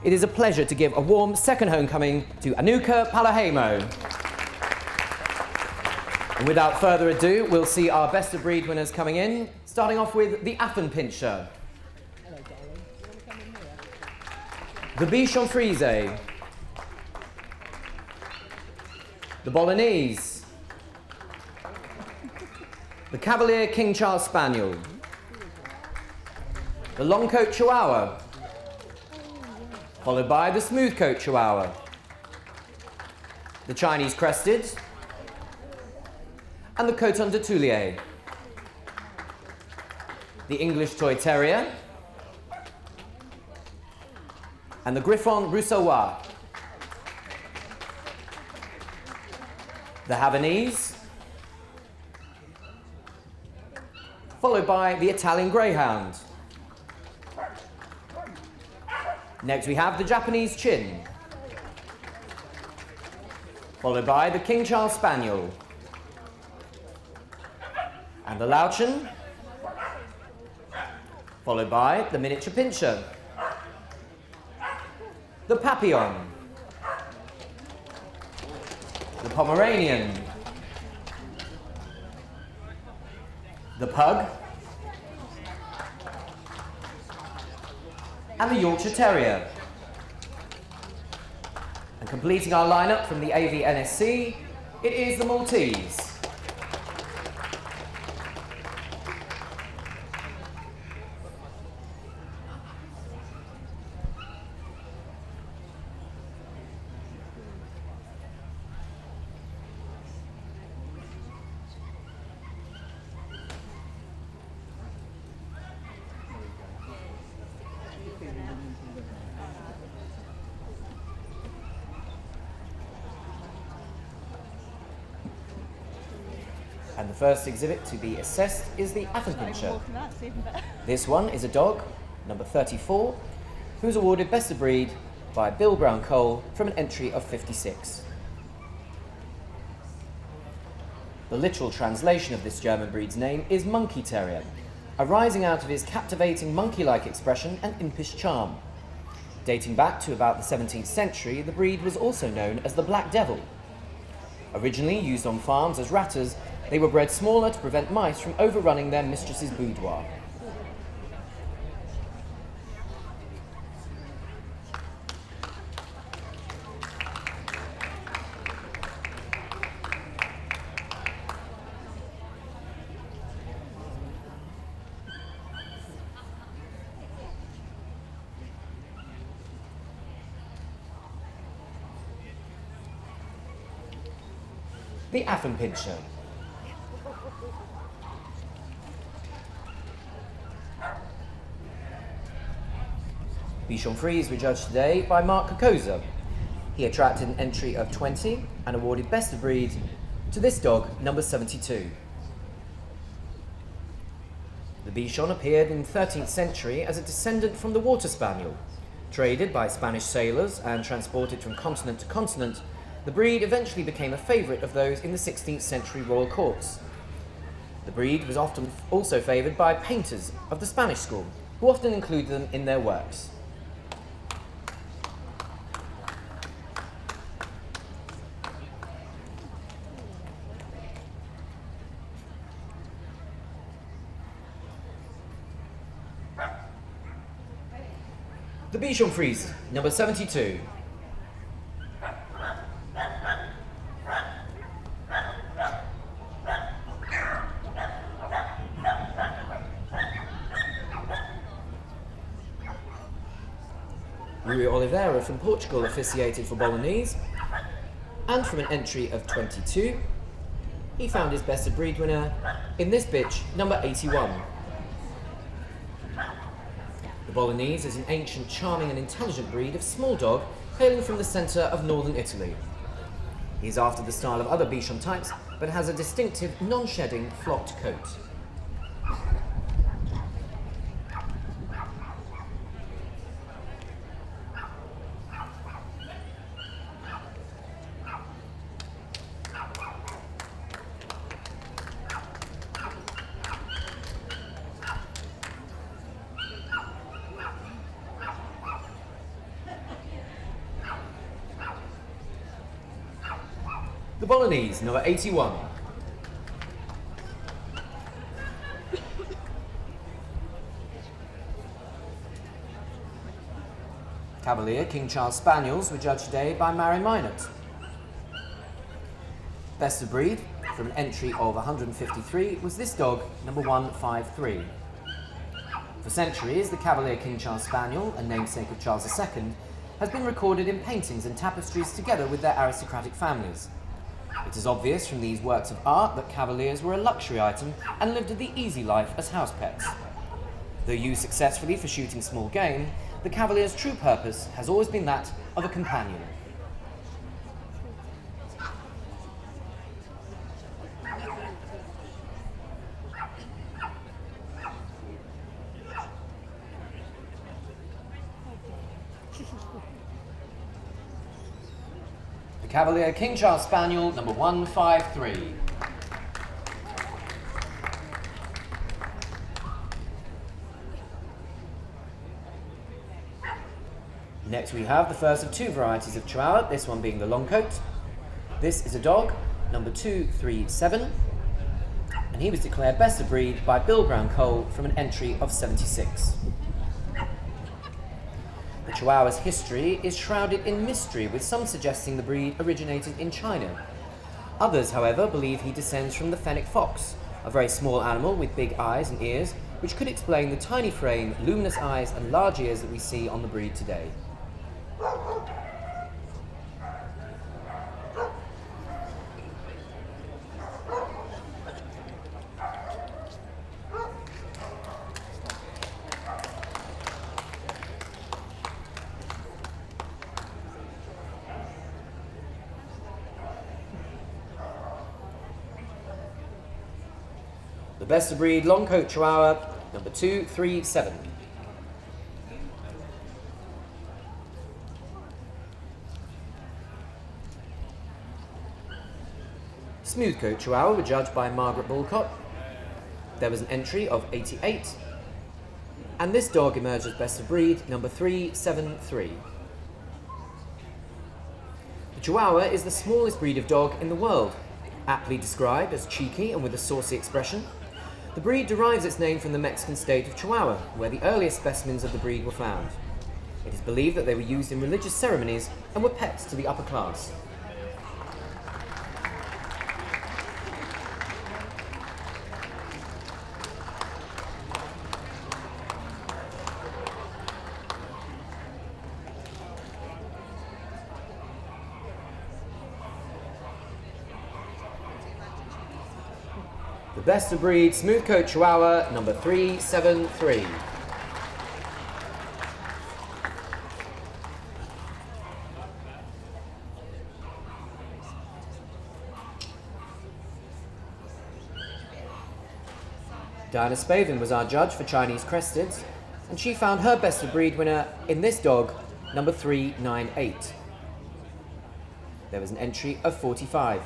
it is a pleasure to give a warm second homecoming to Annukka Paloheimo. And without further ado, we'll see our best of breed winners coming in, starting off with the Affenpinscher, the Bichon Frise, the Bolognese, the Cavalier King Charles Spaniel, the Long Coat Chihuahua, followed by the Smooth Coat Chihuahua, the Chinese Crested, and the Coton de Toulier, the English Toy Terrier, and the Griffon Bruxellois, the Havanese, followed by the Italian Greyhound. Next we have the Japanese Chin, followed by the King Charles Spaniel, and the Urchin, followed by the miniature Pinscher, the Papillon, the Pomeranian, the Pug, and the Yorkshire Terrier. And completing our lineup from the AV-NSC, it is the Maltese. And the first exhibit to be assessed is the Affenpinscher. This one is a dog, number 34, who's awarded Best of Breed by Bill Brown Cole from an entry of 56. The literal translation of this German breed's name is Monkey Terrier, arising out of his captivating monkey-like expression and impish charm. Dating back to about the 17th century, the breed was also known as the Black Devil. Originally used on farms as ratters, they were bred smaller to prevent mice from overrunning their mistress's boudoir. The Affenpinscher. Bichon Frise were judged today by Mark Kokoza. He attracted an entry of 20 and awarded Best of Breed to this dog, number 72. The Bichon appeared in the 13th century as a descendant from the Water Spaniel. Traded by Spanish sailors and transported from continent to continent, the breed eventually became a favourite of those in the 16th century royal courts. The breed was often also favoured by painters of the Spanish school, who often included them in their works. The Bichon Frise, number 72. Rui Oliveira from Portugal officiated for Bolognese, and from an entry of 22, he found his Best of Breed winner in this bitch, number 81. The Bolognese is an ancient, charming and intelligent breed of small dog hailing from the centre of northern Italy. He is after the style of other Bichon types, but has a distinctive, non-shedding, flocked coat. The Bolognese, number 81. Cavalier King Charles Spaniels were judged today by Mary Minot. Best of breed, from an entry of 153, was this dog, number 153. For centuries, the Cavalier King Charles Spaniel, a namesake of Charles II, has been recorded in paintings and tapestries together with their aristocratic families. It is obvious from these works of art that Cavaliers were a luxury item and lived the easy life as house pets. Though used successfully for shooting small game, the Cavalier's true purpose has always been that of a companion. The Cavalier King Charles Spaniel, number 153. Next we have the first of two varieties of Chihuahua, this one being the long coat. This is a dog, number 237, and he was declared best of breed by Bill Brown Cole from an entry of 76. The Chihuahua's history is shrouded in mystery, with some suggesting the breed originated in China. Others, however, believe he descends from the fennec fox, a very small animal with big eyes and ears, which could explain the tiny frame, luminous eyes and large ears that we see on the breed today. The best of breed long coat Chihuahua, number 237. Smooth coat Chihuahua were judged by Margaret Bulcott. There was an entry of 88, and this dog emerged as best of breed, number 373. The Chihuahua is the smallest breed of dog in the world, aptly described as cheeky and with a saucy expression. The breed derives its name from the Mexican state of Chihuahua, where the earliest specimens of the breed were found. It is believed that they were used in religious ceremonies and were pets to the upper class. The best of breed smooth coat Chihuahua, number 373. Diana Spavin was our judge for Chinese Cresteds, and she found her best of breed winner in this dog, number 398. There was an entry of 45.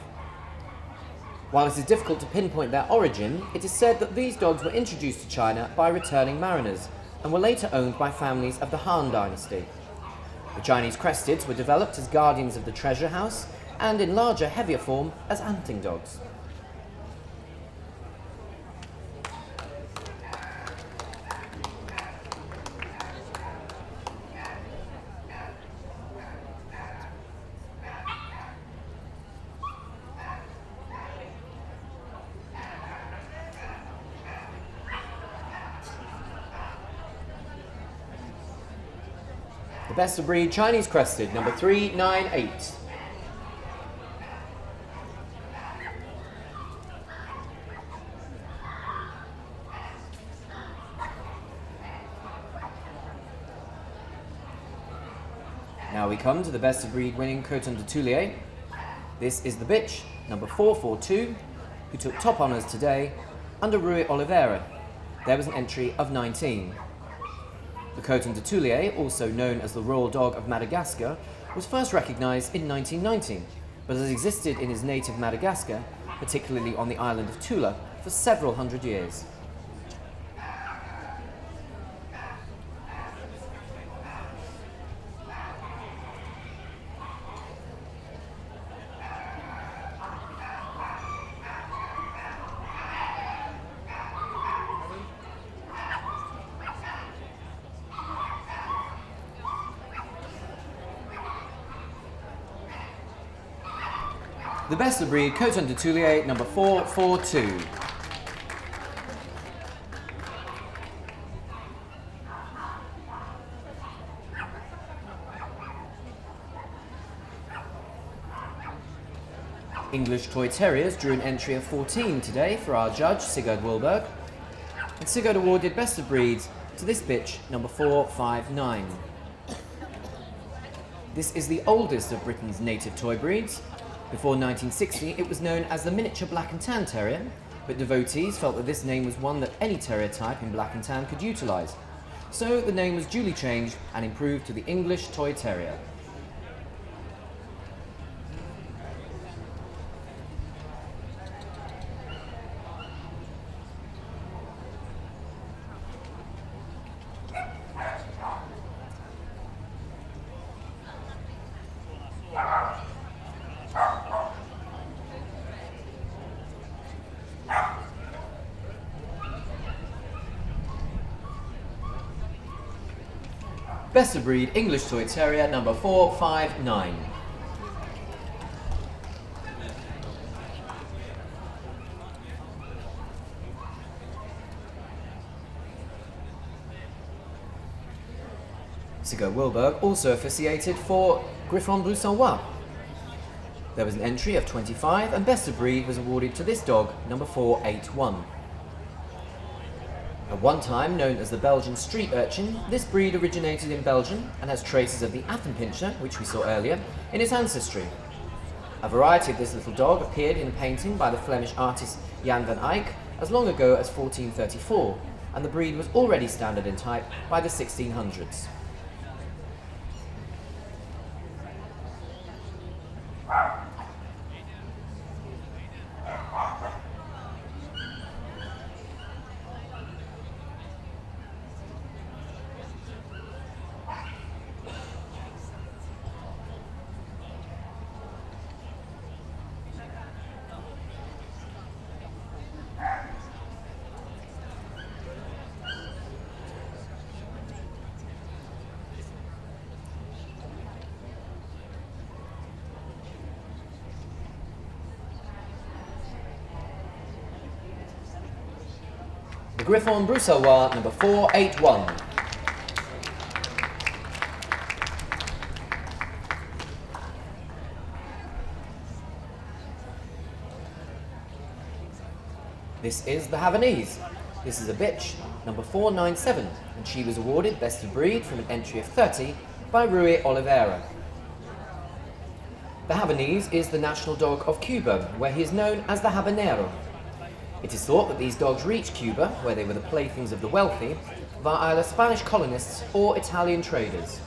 While it is difficult to pinpoint their origin, it is said that these dogs were introduced to China by returning mariners and were later owned by families of the Han Dynasty. The Chinese Cresteds were developed as guardians of the treasure house and in larger, heavier form as hunting dogs. The best of breed Chinese Crested, number 398. Now we come to the best of breed winning Coton de Toulier. This is the bitch, number 442, who took top honours today under Rui Oliveira. There was an entry of 19. The Coton de Toulier, also known as the Royal Dog of Madagascar, was first recognised in 1919, but has existed in his native Madagascar, particularly on the island of Tula, for several hundred years. The best of breed Coton de Toulier number 442. English Toy Terriers drew an entry of 14 today for our judge, Sigurd Wilberg. And Sigurd awarded Best of Breeds to this bitch, number 459. This is the oldest of Britain's native toy breeds. Before 1960, it was known as the Miniature Black and Tan Terrier, but devotees felt that this name was one that any terrier type in black and tan could utilise. So the name was duly changed and improved to the English Toy Terrier. Best of Breed English Toy Terrier number 459. Sigurd Wilberg also officiated for Griffon Bruxellois. There was an entry of 25 and Best of Breed was awarded to this dog, number 481. At one time known as the Belgian street urchin, this breed originated in Belgium and has traces of the Affenpinscher, which we saw earlier, in its ancestry. A variety of this little dog appeared in a painting by the Flemish artist Jan van Eyck as long ago as 1434, and the breed was already standard in type by the 1600s. The Griffon Bruxellois number 481. This is the Havanese. This is a bitch, number 497, and she was awarded Best of Breed from an entry of 30 by Rui Oliveira. The Havanese is the national dog of Cuba, where he is known as the Habanero. It is thought that these dogs reached Cuba, where they were the playthings of the wealthy, via either Spanish colonists or Italian traders.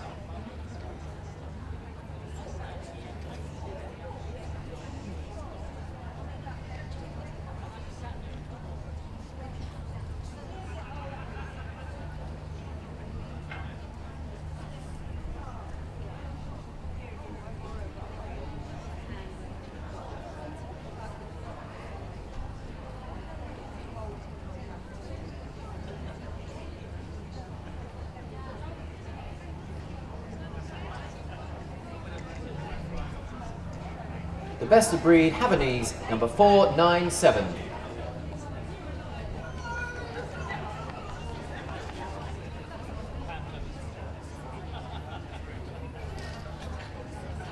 The Best of Breed Havanese number 497.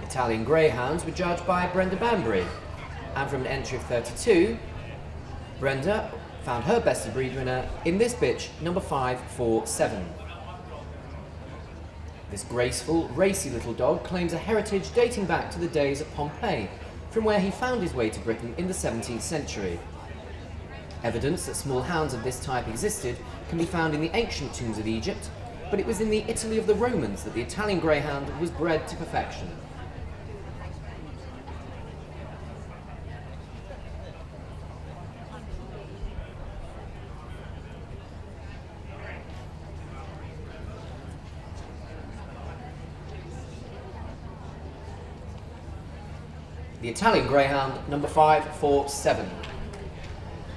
Italian Greyhounds were judged by Brenda Banbury, and from an entry of 32, Brenda found her Best of Breed winner in this bitch, number 547. This graceful, racy little dog claims a heritage dating back to the days of Pompeii, from where he found his way to Britain in the 17th century. Evidence that small hounds of this type existed can be found in the ancient tombs of Egypt, but it was in the Italy of the Romans that the Italian Greyhound was bred to perfection. The Italian Greyhound, number 547.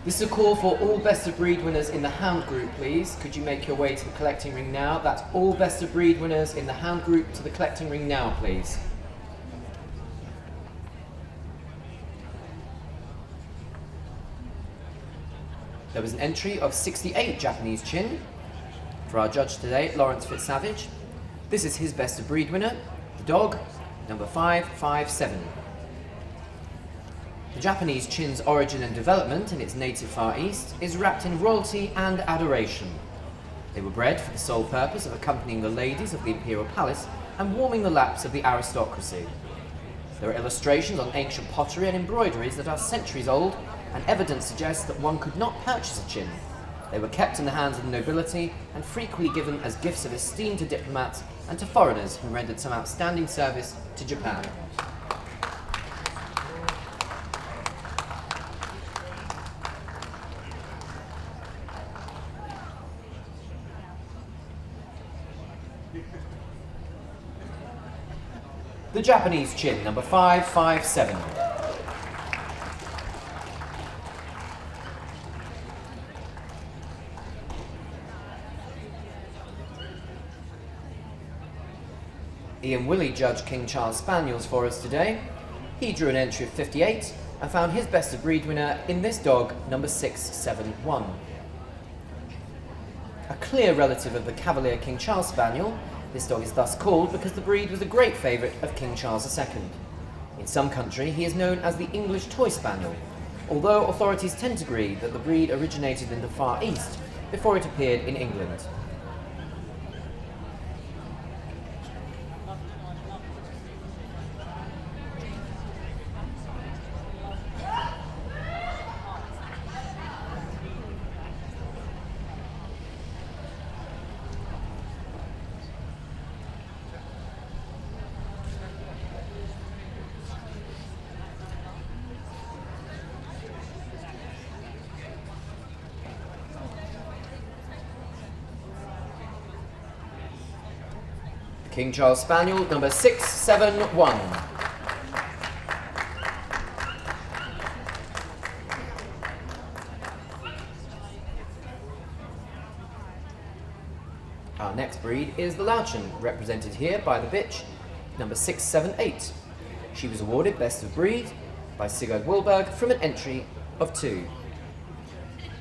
This is a call for all Best of Breed winners in the hound group, please. Could you make your way to the collecting ring now? That's all Best of Breed winners in the hound group to the collecting ring now, please. There was an entry of 68 Japanese Chin for our judge today, Lawrence Fitzsavage. This is his best of breed winner, the dog, number 557. The Japanese Chin's origin and development in its native Far East is wrapped in royalty and adoration. They were bred for the sole purpose of accompanying the ladies of the imperial palace and warming the laps of the aristocracy. There are illustrations on ancient pottery and embroideries that are centuries old, and evidence suggests that one could not purchase a Chin. They were kept in the hands of the nobility and frequently given as gifts of esteem to diplomats and to foreigners who rendered some outstanding service to Japan. The Japanese Chin, number 557. Ian Willey judged King Charles Spaniels for us today. He drew an entry of 58 and found his best of breed winner in this dog, number 671. A clear relative of the Cavalier King Charles Spaniel, this dog is thus called because the breed was a great favourite of King Charles II. In some country, he is known as the English Toy Spaniel, although authorities tend to agree that the breed originated in the Far East before it appeared in England. King Charles Spaniel, number 671. Our next breed is the Louchin, represented here by the bitch, number 678. She was awarded Best of Breed by Sigurd Wilberg from an entry of 2.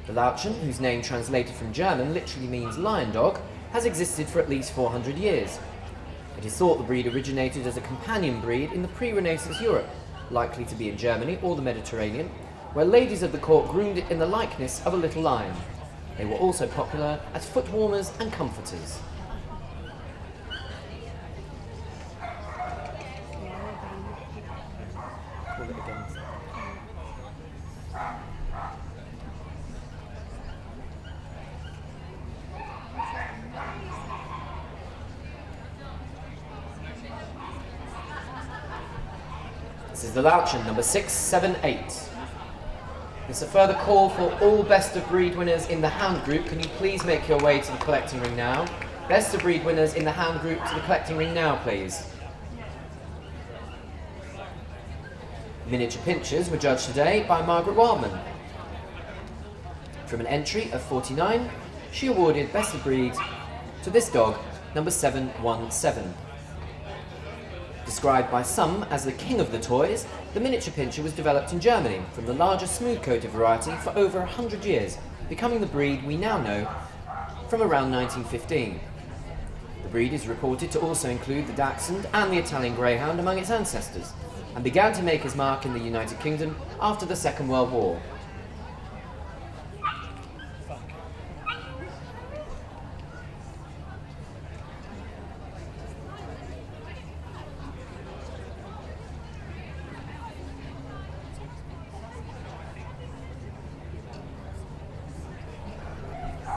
The Louchin, whose name translated from German literally means lion dog, has existed for at least 400 years. It is thought the breed originated as a companion breed in the pre-Renaissance Europe, likely to be in Germany or the Mediterranean, where ladies of the court groomed it in the likeness of a little lion. They were also popular as foot warmers and comforters. This is the Louchin, number 678. This is a further call for all Best of Breed winners in the Hound group. Can you please make your way to the collecting ring now? Best of Breed winners in the Hound group to the collecting ring now, please. Miniature Pinschers were judged today by Margaret Wildman. From an entry of 49, she awarded Best of Breed to this dog, number 717. Described by some as the king of the toys, the miniature pinscher was developed in Germany from the larger smooth-coated variety for over 100 years, becoming the breed we now know from around 1915. The breed is reported to also include the Dachshund and the Italian Greyhound among its ancestors, and began to make his mark in the United Kingdom after the Second World War.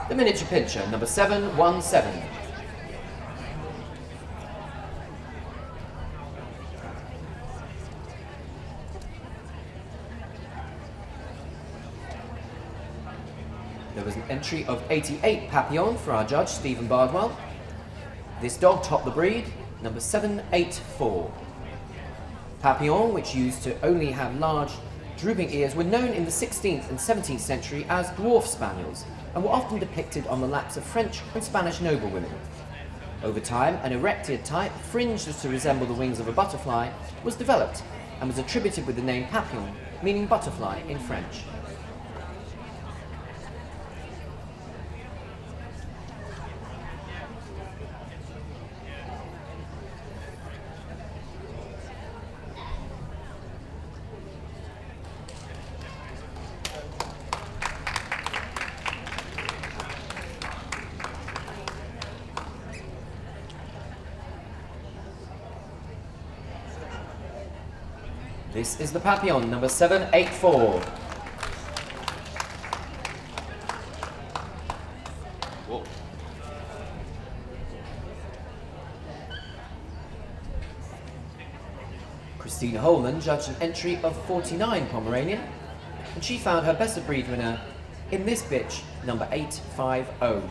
The miniature pinscher, number 717. There was an entry of 88 Papillon for our judge, Stephen Bardwell. This dog topped the breed, number 784. Papillon, which used to only have large, drooping ears, were known in the 16th and 17th century as dwarf spaniels, and were often depicted on the laps of French and Spanish noblewomen. Over time, an erected type, fringed as to resemble the wings of a butterfly, was developed and was attributed with the name Papillon, meaning butterfly in French. This is the Papillon, number 784. Whoa. Christina Holman judged an entry of 49 Pomeranian, and she found her best of breed winner in this bitch, number 850.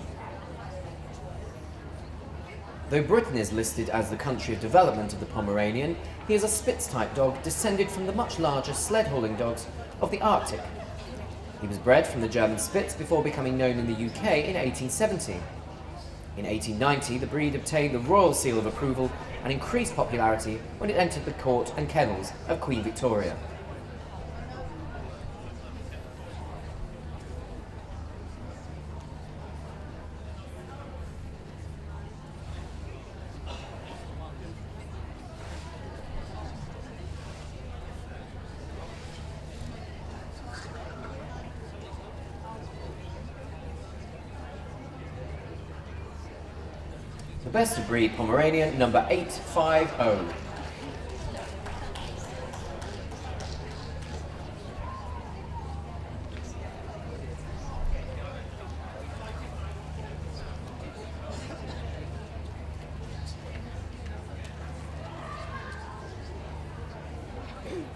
Though Britain is listed as the country of development of the Pomeranian, he is a Spitz-type dog descended from the much larger sled-hauling dogs of the Arctic. He was bred from the German Spitz before becoming known in the UK in 1870. In 1890, the breed obtained the Royal Seal of Approval and increased popularity when it entered the court and kennels of Queen Victoria. The best of breed Pomeranian, number 850.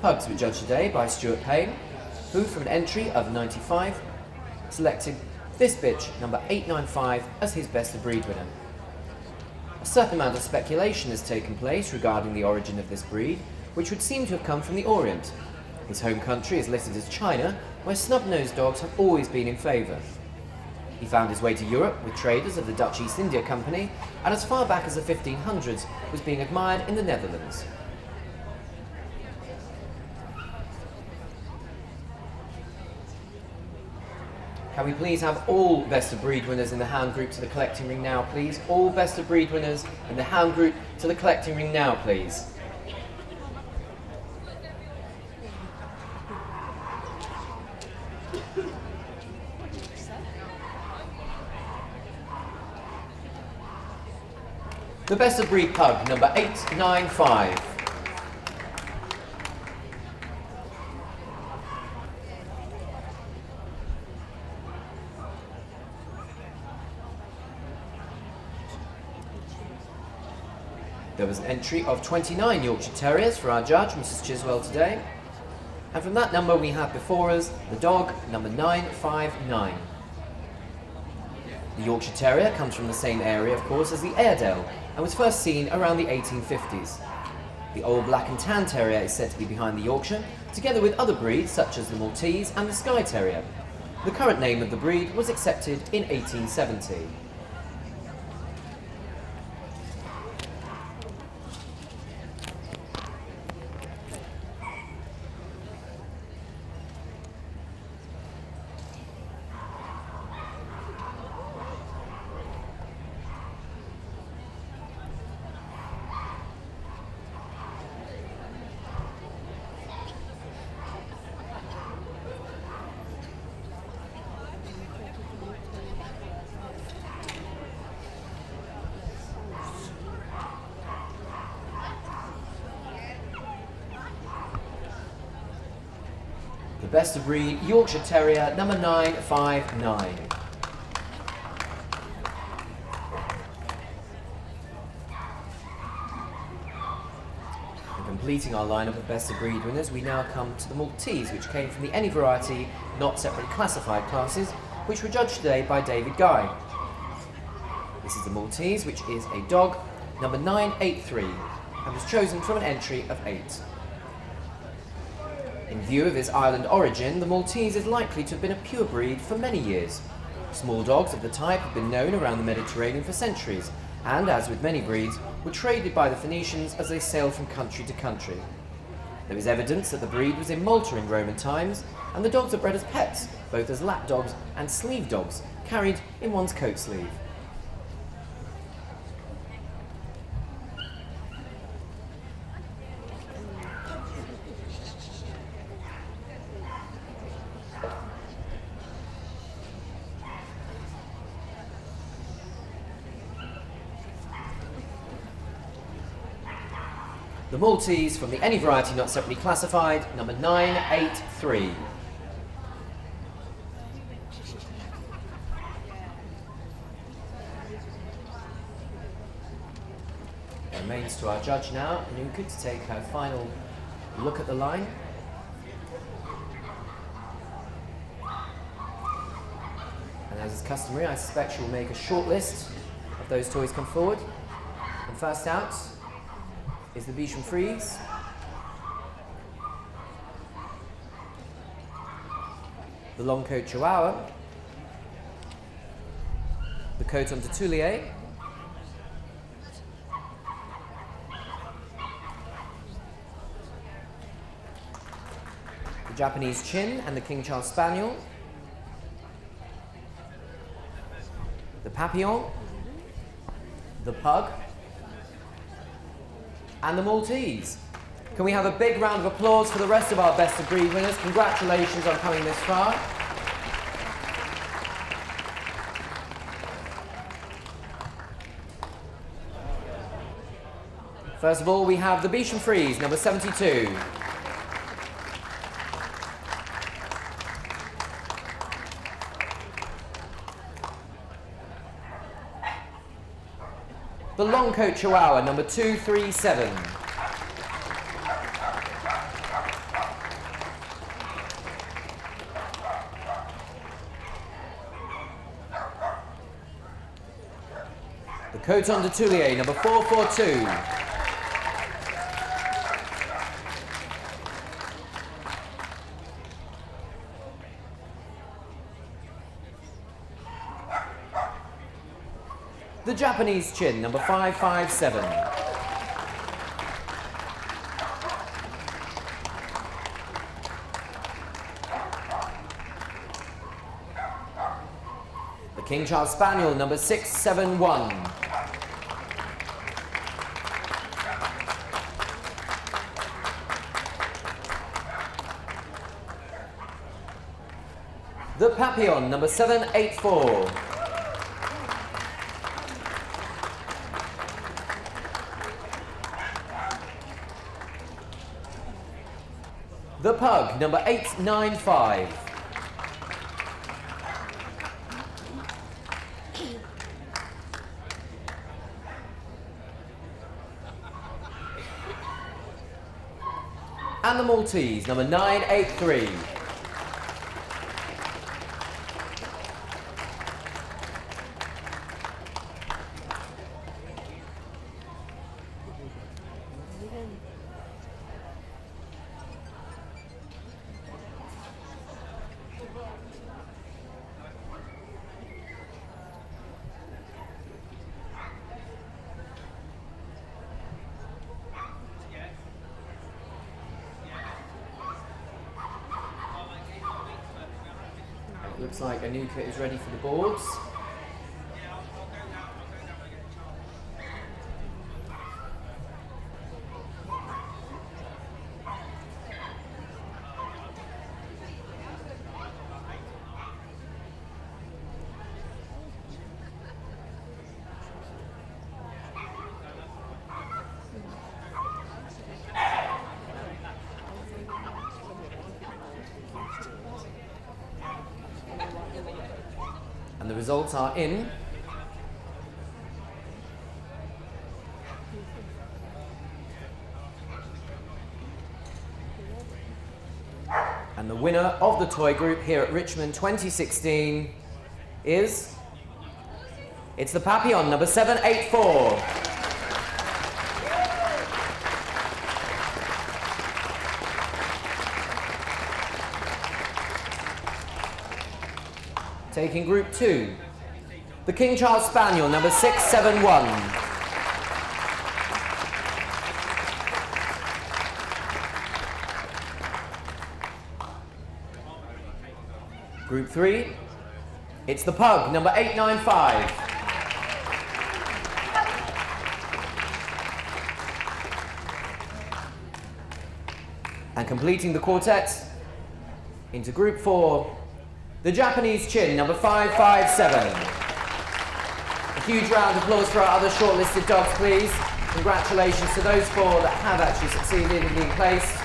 Pugs were judged today by Stuart Payne, who, from an entry of 95, selected this bitch, number 895, as his best of breed winner. A certain amount of speculation has taken place regarding the origin of this breed, which would seem to have come from the Orient. His home country is listed as China, where snub-nosed dogs have always been in favour. He found his way to Europe with traders of the Dutch East India Company, and as far back as the 1500s was being admired in the Netherlands. Can we please have all best of breed winners in the hound group to the collecting ring now, please? All best of breed winners in the hound group to the collecting ring now, please. The best of breed pug, number 895. There was an entry of 29 Yorkshire Terriers for our judge, Mrs. Chiswell, today. And from that number we have before us the dog, number 959. The Yorkshire Terrier comes from the same area, of course, as the Airedale, and was first seen around the 1850s. The old Black and Tan Terrier is said to be behind the Yorkshire, together with other breeds such as the Maltese and the Skye Terrier. The current name of the breed was accepted in 1870. The best of breed Yorkshire Terrier, number 959. And completing our lineup of best of breed winners, we now come to the Maltese, which came from the any variety, not separately classified classes, which were judged today by David Guy. This is the Maltese, which is a dog, number 983, and was chosen from an entry of 8. In view of his island origin, the Maltese is likely to have been a pure breed for many years. Small dogs of the type have been known around the Mediterranean for centuries, and, as with many breeds, were traded by the Phoenicians as they sailed from country to country. There is evidence that the breed was in Malta in Roman times, and the dogs are bred as pets, both as lap dogs and sleeve dogs, carried in one's coat sleeve. The Maltese from the Any Variety Not Separately Classified, number 983. It remains to our judge now, Annukka, to take her final look at the line. And as is customary, I suspect she'll make a short list of those toys come forward. And first out is the Bichon Frise. The long coat Chihuahua. The Coton de Toulier. The Japanese Chin and the King Charles Spaniel. The Papillon. The Pug. And the Maltese. Can we have a big round of applause for the rest of our Best of Breed winners? Congratulations on coming this far. First of all, we have the Bichon Frise, number 72. The long coat Chihuahua, number 237. The Coton de Toulier, number 442. The Japanese Chin, number 557. The King Charles Spaniel, number 671. The Papillon, number 784. The Pug, number 895. And the Maltese, number 983. Looks like Annukka is ready for the boards. And the results are in. And the winner of the toy group here at Richmond 2016 is... It's the Papillon, number 784. Taking Group 2, the King Charles Spaniel, number 671. Group 3, it's the Pug, number 895. And completing the quartet into Group 4, the Japanese Chin, number 557. A huge round of applause for our other shortlisted dogs, please. Congratulations to those four that have actually succeeded in being placed.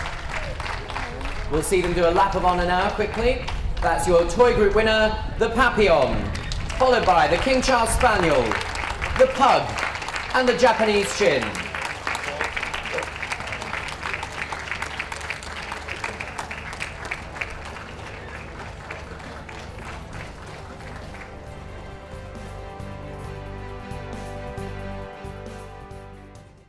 We'll see them do a lap of honour now, quickly. That's your toy group winner, the Papillon, followed by the King Charles Spaniel, the Pug, and the Japanese Chin.